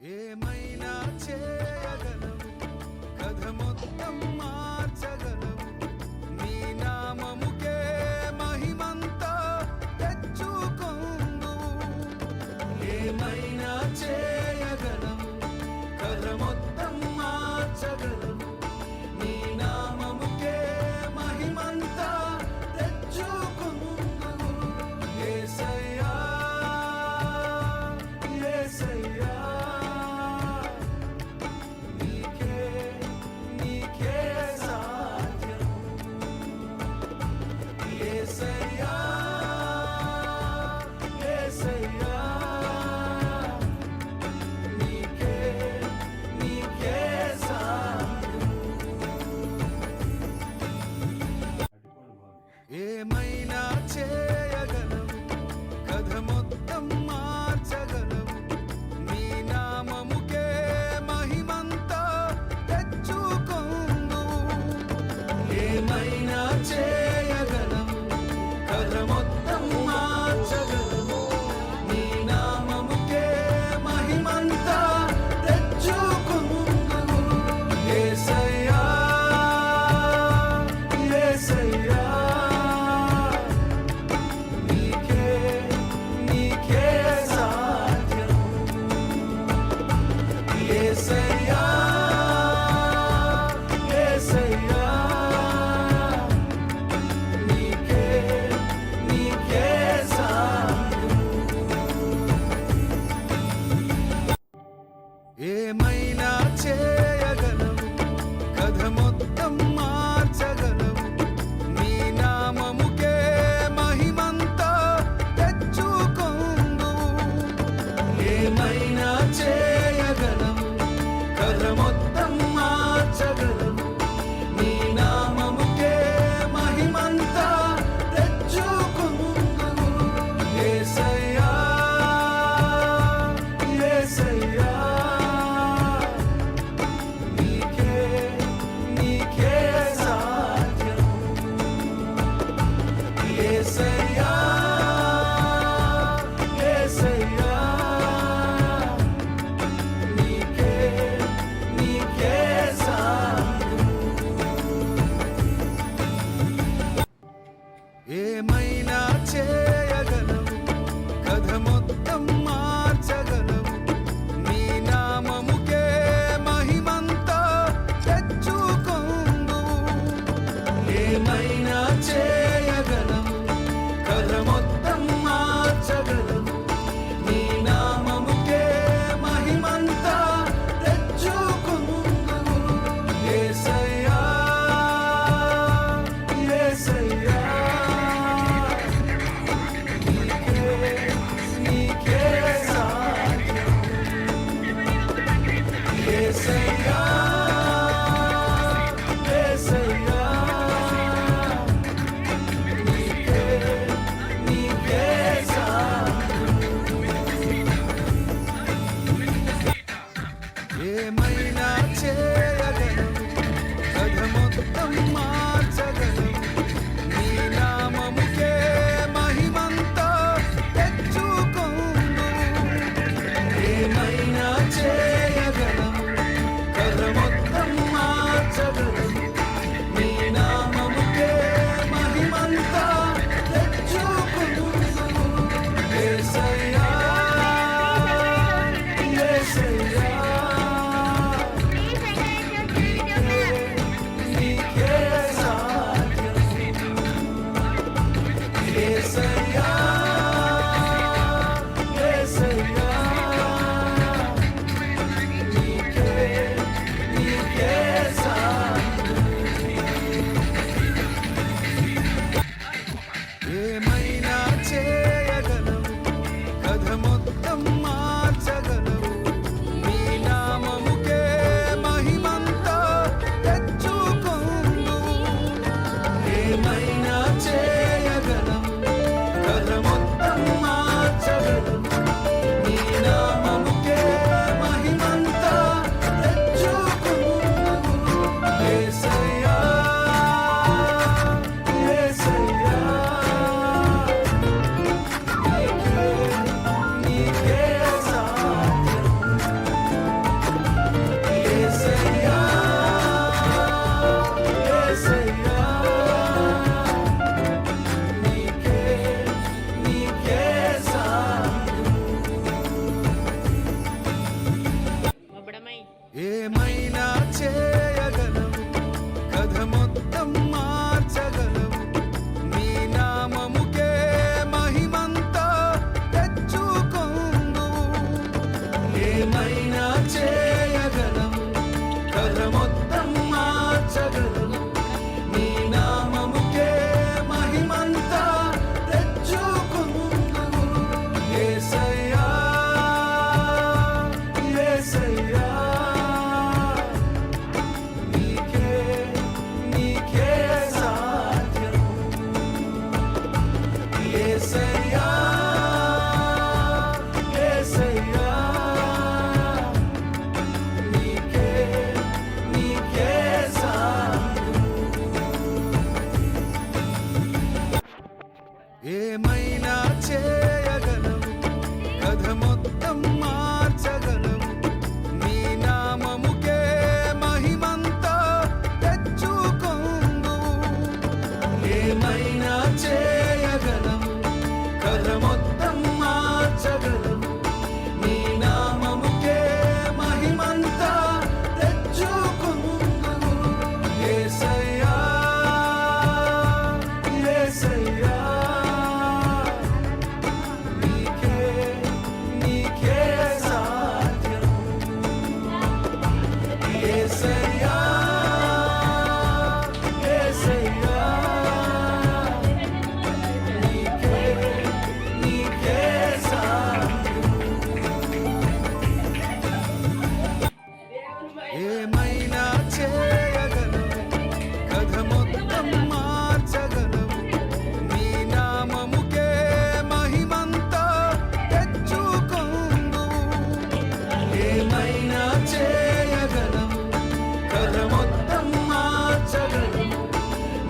ఏమైనా చేయగలవు, కథ మొత్తం మార్చగలవు. నీ నామముకే మహిమంతా తెచ్చుకొందువు. ఏమైనా చేయగలవు, కథ మొత్తం మార్చగలవు. నీ నామముకే మహిమంతా తెచ్చుకొందువు. యేసయ్యా, యేసయ్యా, నీకే సాధ్యం. యేసయ్యా, యేసయ్యా, నీకే సాధ్యం. ఏమైనా చేయగలవు, కథ మొత్తం మార్చగలవు. నీ నామముకే మహిమంతా తెచ్చుకొందువు. ఏమైనా చేయగలవు, కథ మొత్తం మార్చగలవు. నీ నామముకే మహిమంతా తెచ్చుకొందువు. యేసయ్యా, యేసయ్యా, నీకే సాధ్యం. యేసయ్యా, యేసయ్యా, నీకే సాధ్యం. ఏమైనా చేయగలవు, కథ మొత్తం మార్చగలవు. నీ నామముకే మహిమంతా తెచ్చుకొందువు. ఏమైనా చేయగలవు, కథ మొత్తం మార్చగలవు. నీ నామముకే మహిమంతా తెచ్చుకొందువు. యేసయ్యా, యేసయ్యా, నీకే సాధ్యం. యేసయ్యా, యేసయ్యా, నీకే సాధ్యం. ఏమైనా చేయగలవు, కథ మొత్తం మార్చగలవు. నీ నామముకే మహిమంతా తెచ్చుకొందువు. ఏమైనా చేయగలవు, కథ మొత్తం మార్చగలవు. నీ నామముకే మహిమంతా తెచ్చుకొందువు. యేసయ్యా, యేసయ్యా, నీకే సాధ్యం. యేసయ్యా, యేసయ్యా, నీకే సాధ్యం. ఏమైనా చేయగలవు, కథ మొత్తం మార్చగలవు. నీ నామముకే మహిమంతా తెచ్చుకొందువు. ఏమైనా చేయగలవు, కథ మొత్తం మార్చగలవు. నీ నామముకే మహిమంతా తెచ్చుకొందువు. యేసయ్యా, యేసయ్యా, ఏమైనా చేయగలవు, కథ మొత్తం మార్చగలవు. నీ నామముకే మహిమంతా తెచ్చుకుందువు. యేసయ్యా, యేసయ్యా, నీకే నీకే సాధ్యం. యేసయ్యా, యేసయ్యా, నీకే నీకే సాధ్యం. ఏమైనా చేయగలవు, కథ మొత్తం మార్చగలవు. నీ నామముకే మహిమంతా తెచ్చుకుందువు. ఏమైనా చేయగలవు, కథ మొత్తం మార్చగలవు. నీ నామముకే మహిమంతా తెచ్చుకుందువు. యేసయ్యా, యేసయ్యా, నీకే నీకే సాధ్యం. యేసయ్యా, యేసయ్యా, నీకే నీకే సాధ్యం. ఏమైనా చేయగలవు, కథ మొత్తం మార్చగలవు. నీ నామముకే మహిమంతా తెచ్చుకుందువు. ఏమైనా చేయగలవు, కథ మొత్తం మార్చగలవు.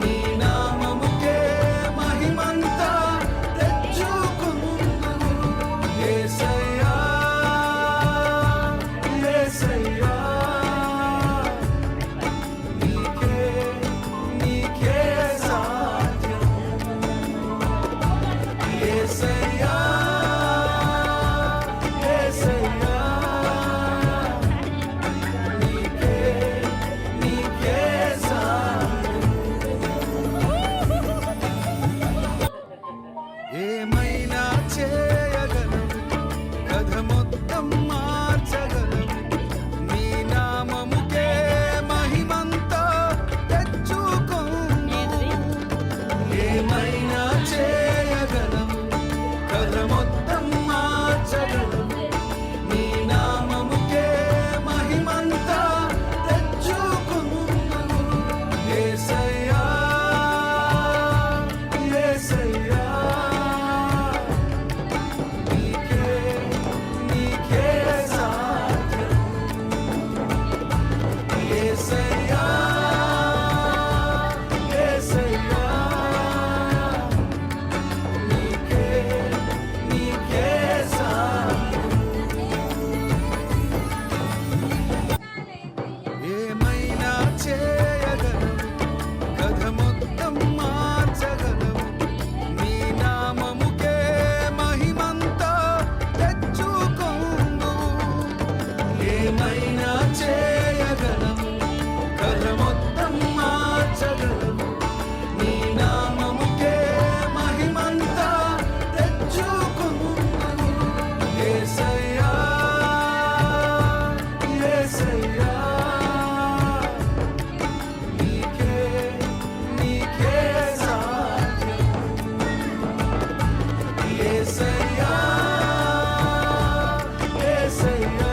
నీ నామముకే మహిమంతా తెచ్చుకుందువు. యేసయ్యా, యేసయ్యా, నీకే నీకే సాధ్యం. యేసయ్యా, యేసయ్యా, నీకే నీకే సాధ్యం. ఏమైనా చేయగలవు, కథ మొత్తం మార్చగలవు. నీ నామముకే మహిమంతా తెచ్చుకుందువు. ఏమైనా చేయగలవు, కథ మొత్తం మార్చగలవు. నీ నామముకే మహిమంతా తెచ్చుకుందువు. యేసయ్యా, యేసయ్యా, నీకే నీకే సాధ్యం. యేసయ్యా, యేసయ్యా, నీకే నీకే సాధ్యం. ఏమైనా చేయగలవు, కథ మొత్తం మార్చగలవు. నీ నామముకే మహిమంతా తెచ్చుకుందువు. ఏమైనా చేయగలవు, కథ మొత్తం మార్చగలవు. నీ నామముకే మహిమంతా తెచ్చుకుందువు. యేసయ్యా, యేసయ్యా, నీకే నీకే సాధ్యం. యేసయ్యా, యేసయ్యా,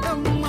గౌరమ్మ